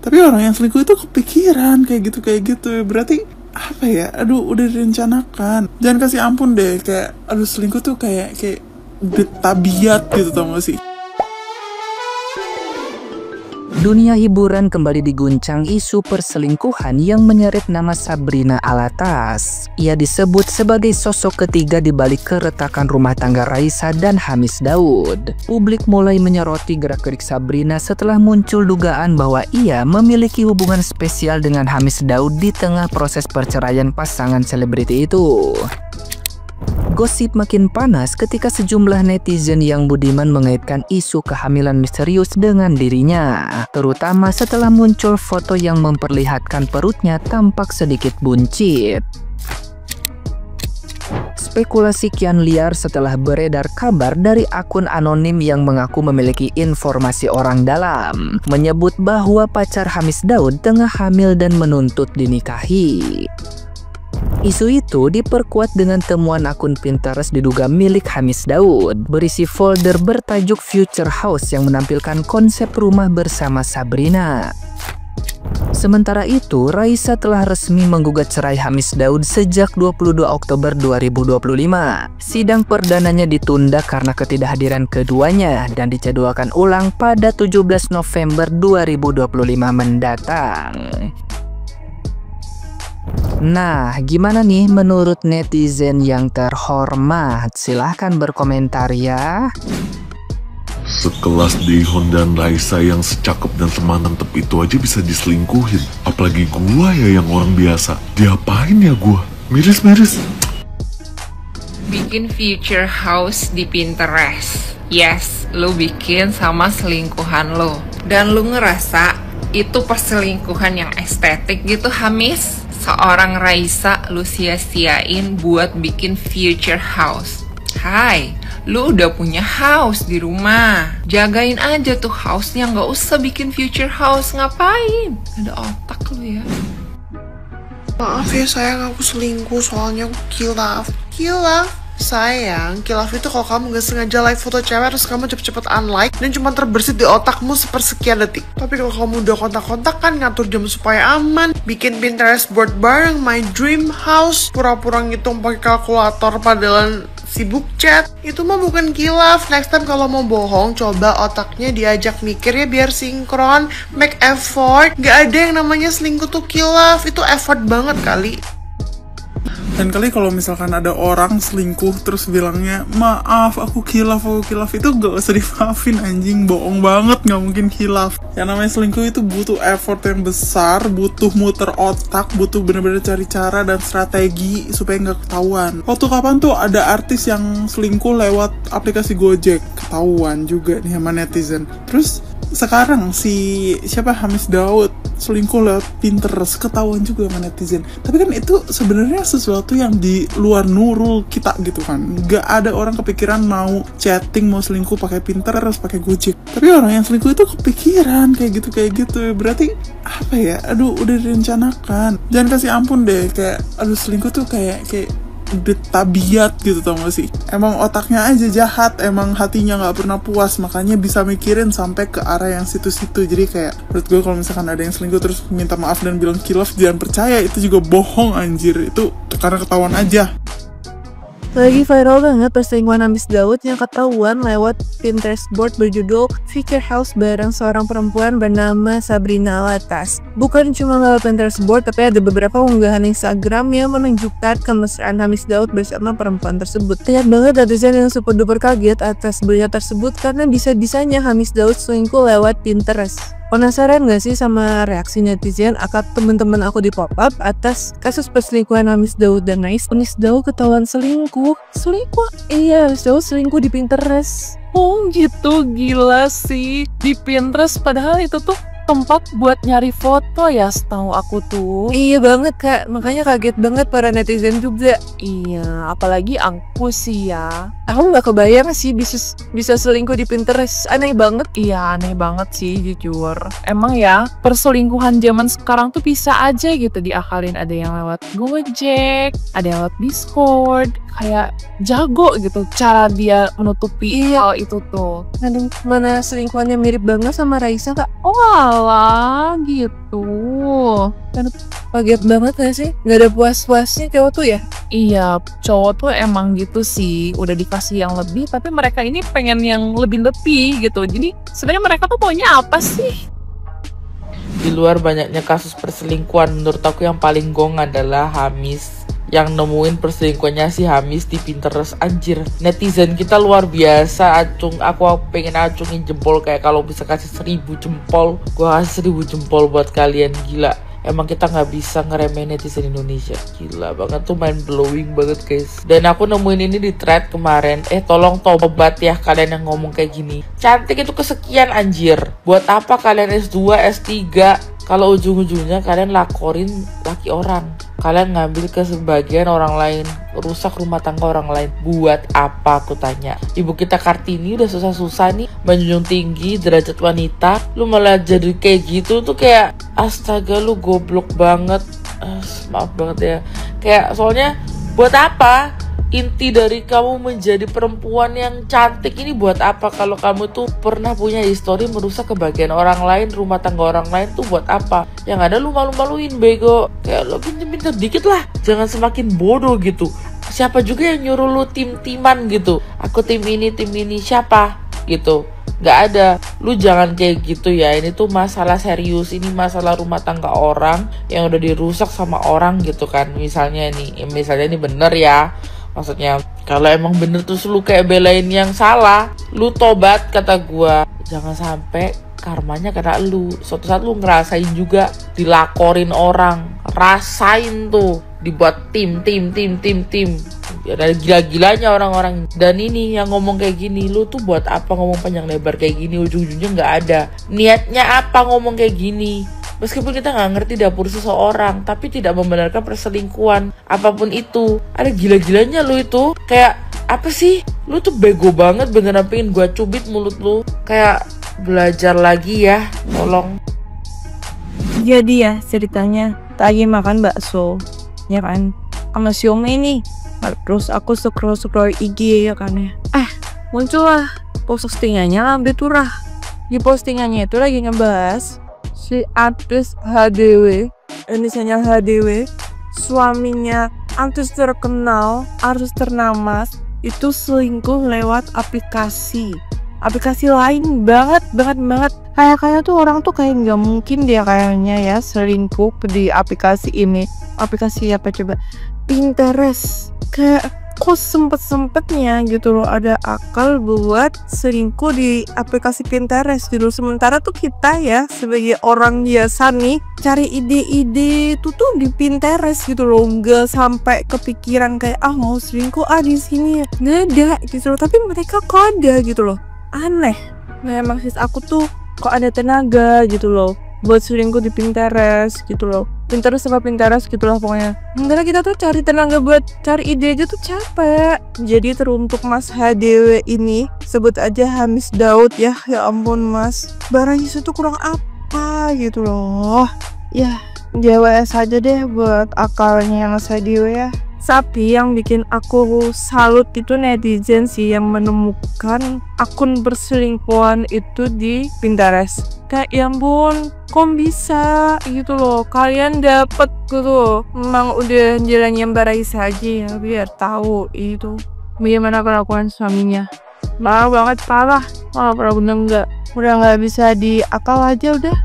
Tapi orang yang selingkuh itu kepikiran kayak gitu. Berarti apa ya? Aduh, udah direncanakan. Jangan kasih ampun deh, kayak aduh selingkuh tuh kayak tabiat gitu, tau gak sih? Dunia hiburan kembali diguncang isu perselingkuhan yang menyeret nama Sabrina Alatas. Ia disebut sebagai sosok ketiga di balik keretakan rumah tangga Raisa dan Hamis Daud. Publik mulai menyoroti gerak-gerik Sabrina setelah muncul dugaan bahwa ia memiliki hubungan spesial dengan Hamis Daud di tengah proses perceraian pasangan selebriti itu. Gosip makin panas ketika sejumlah netizen yang budiman mengaitkan isu kehamilan misterius dengan dirinya, terutama setelah muncul foto yang memperlihatkan perutnya tampak sedikit buncit. Spekulasi kian liar setelah beredar kabar dari akun anonim yang mengaku memiliki informasi orang dalam, menyebut bahwa pacar Hamis Daud tengah hamil dan menuntut dinikahi. Isu itu diperkuat dengan temuan akun Pinterest diduga milik Hamis Daud berisi folder bertajuk Future House yang menampilkan konsep rumah bersama Sabrina. Sementara itu, Raisa telah resmi menggugat cerai Hamis Daud sejak 22 Oktober 2025. Sidang perdananya ditunda karena ketidakhadiran keduanya dan dijadwalkan ulang pada 17 November 2025 mendatang. Nah, gimana nih menurut netizen yang terhormat? Silahkan berkomentar ya. Sekelas Daehon dan Raisa yang secakep dan semantep itu aja bisa diselingkuhin. Apalagi gua ya yang orang biasa. Diapain ya gua? Miris. Bikin future house di Pinterest. Yes, lu bikin sama selingkuhan lo. Dan lu ngerasa itu perselingkuhan yang estetik gitu, Hamis? Seorang Raisa lu sia-siain buat bikin future house. Hai, lu udah punya house di rumah. Jagain aja tuh house-nya, nggak usah bikin future house. Ngapain? Ada otak lu ya. Maaf ya sayang, aku selingkuh soalnya aku kilaf. Sayang, kilaf itu kalau kamu gak sengaja like foto cewek terus kamu cepet-cepet unlike dan cuma terbersit di otakmu sepersekian detik. Tapi kalau kamu udah kontak-kontak kan ngatur jam supaya aman, bikin Pinterest board bareng my dream house, pura-pura ngitung pakai kalkulator padahal sibuk chat, itu mah bukan kilaf. Next time kalau mau bohong, coba otaknya diajak mikir ya biar sinkron, make effort. Gak ada yang namanya selingkuh tuh kilaf, itu effort banget kali. Dan kali kalau misalkan ada orang selingkuh terus bilangnya maaf aku kilaf itu gak usah dimaafin anjing, bohong banget, gak mungkin kilaf. Yang namanya selingkuh itu butuh effort yang besar, butuh muter otak, butuh bener-bener cari cara dan strategi supaya gak ketahuan. Waktu kapan tuh ada artis yang selingkuh lewat aplikasi Gojek, ketahuan juga nih sama netizen. Terus sekarang si Hamis Daud selingkuh lewat Pinterest, ketahuan juga sama netizen. Tapi kan itu sebenarnya sesuatu yang di luar nurul kita gitu kan. Gak ada orang kepikiran mau chatting, mau selingkuh pakai Pinterest, pakai Gojek. Tapi orang yang selingkuh itu kepikiran kayak gitu. Berarti apa ya? Aduh, udah direncanakan. Jangan kasih ampun deh, kayak aduh selingkuh tuh kayak udah tabiat gitu, tau gak sih? Emang otaknya aja jahat, emang hatinya gak pernah puas, makanya bisa mikirin sampai ke arah yang situ-situ. Jadi kayak menurut gue kalau misalkan ada yang selingkuh terus minta maaf dan bilang kilaf, jangan percaya, itu juga bohong anjir. Itu karena ketahuan aja. Lagi viral banget perselingkuhan Hamis Daud yang ketahuan lewat Pinterest board berjudul Future House bareng seorang perempuan bernama Sabrina Alatas. Bukan cuma lewat Pinterest board, tapi ada beberapa unggahan Instagram yang menunjukkan kemesraan Hamis Daud bersama perempuan tersebut. Banyak banget netizen yang super duper kaget atas berita tersebut karena bisa-bisanya Hamis Daud selingkuh lewat Pinterest. Penasaran gak sih sama reaksi netizen atau temen-temen aku di pop-up atas kasus perselingkuhan Hamis Daud dan Raisa? Hamis Daud ketahuan selingkuh? Iya, Hamis Daud selingkuh di Pinterest. Oh gitu, gila sih. Di Pinterest padahal itu tuh tempat buat nyari foto ya, setahu aku tuh. Iya banget kak, makanya kaget banget para netizen juga. Iya, apalagi aku sih ya. Aku gak kebayang sih bisa selingkuh di Pinterest, aneh banget. Iya, aneh banget sih jujur. Emang ya, perselingkuhan zaman sekarang tuh bisa aja gitu diakalin. Ada yang lewat Gojek, ada yang lewat Discord. kayak jago gitu cara dia menutupi hal itu tuh. Aduh, mana selingkuhannya mirip banget sama Raisa kak. Oh alah gitu. Aduh, kaget banget gak sih? Gak ada puas-puasnya cowok tuh ya? Iya, cowok tuh emang gitu sih, udah dikasih yang lebih, tapi mereka ini pengen yang lebih-lebih gitu. Jadi sebenarnya mereka tuh maunya apa sih? Di luar banyaknya kasus perselingkuhan, menurut aku yang paling gong adalah Hamis yang nemuin perselingkuhannya si Hamis di Pinterest. Anjir, netizen kita luar biasa. Aku pengen acungin jempol, kayak kalau bisa kasih 1000 jempol, gua kasih 1000 jempol buat kalian. Gila, emang kita nggak bisa ngeremehin netizen Indonesia. Gila banget tuh, mind blowing banget guys. Dan aku nemuin ini di thread kemarin. Tolong tobat ya kalian yang ngomong kayak gini. Cantik itu kesekian anjir. Buat apa kalian S2, S3 kalau ujung-ujungnya kalian lakorin laki orang? Kalian ngambil ke sebagian orang lain, rusak rumah tangga orang lain. Buat apa, aku tanya. Ibu kita Kartini udah susah-susah nih menjunjung tinggi derajat wanita, lu malah jadi kayak gitu tuh, kayak astaga, lu goblok banget. Maaf banget ya. Kayak soalnya buat apa? Inti dari kamu menjadi perempuan yang cantik ini buat apa? Kalau kamu tuh pernah punya histori merusak kebahagiaan orang lain, rumah tangga orang lain, tuh buat apa? Yang ada lu malu-maluin, bego. Kayak lo pinter-pinter dikit lah, jangan semakin bodoh gitu. Siapa juga yang nyuruh lu tim-timan gitu? Aku tim ini, siapa? Gitu. Gak ada. Lu jangan kayak gitu ya. Ini tuh masalah serius. Ini masalah rumah tangga orang yang udah dirusak sama orang gitu kan. Misalnya ini bener ya. Maksudnya kalau emang bener terus lu kayak belain yang salah, lu tobat kata gua. Jangan sampai karmanya kena lu. Suatu saat lu ngerasain juga dilakorin orang. Rasain tuh dibuat tim. Ada gila-gilanya orang-orang. Dan ini yang ngomong kayak gini, lu tuh buat apa ngomong panjang lebar kayak gini? Ujung-ujungnya nggak ada. Niatnya apa ngomong kayak gini? Meskipun kita nggak ngerti dapur seseorang, tapi tidak membenarkan perselingkuhan apapun itu. Ada gila-gilanya lu itu. Kayak apa sih? Lu tuh bego banget, beneran pengen gua cubit mulut lu. Kayak belajar lagi ya, tolong. Jadi ya ceritanya, tadi makan bakso, ya kan, sama siomay nih. Terus aku scroll IG ya kan ya. Muncullah postingannya Lambe Turah. Di postingannya itu lagi ngebahas si artis HDW, inisialnya HDW, suaminya artis terkenal, artis ternama, itu selingkuh lewat aplikasi lain banget. Kayak tuh orang tuh kayak nggak mungkin dia kayaknya ya selingkuh di aplikasi ini. Aplikasi apa coba? Pinterest. Kayak kok sempetnya gitu loh ada akal buat selingkuh di aplikasi Pinterest gitu. Sementara tuh kita ya sebagai orang biasa nih cari ide-ide itu tuh di Pinterest gitu loh, nggak sampai kepikiran kayak mau selingkuh di sini ya, nggak ada gitu loh. Tapi mereka kok ada gitu loh, aneh. Nah maksud aku tuh kok ada tenaga gitu loh buat selingkuh di Pinterest gitu loh. Pinterest gitu lah pokoknya. Karena kita tuh cari tenaga buat cari ide aja tuh capek. Jadi teruntuk Mas HDW ini, sebut aja Hamis Daud ya ampun mas, barangnya itu kurang apa gitu loh. Ya JWS aja deh buat akalnya Mas HDW ya. Tapi yang bikin aku salut itu netizen sih yang menemukan akun berselingkuhan itu di Pinterest. Kayak ya ampun, kok bisa gitu loh, kalian dapet gitu. Memang udah jalannya Mbak Raisa aja ya, biar tahu itu bagaimana kelakuan suaminya. Parah banget, parah bener-bener udah nggak bisa diakal aja udah.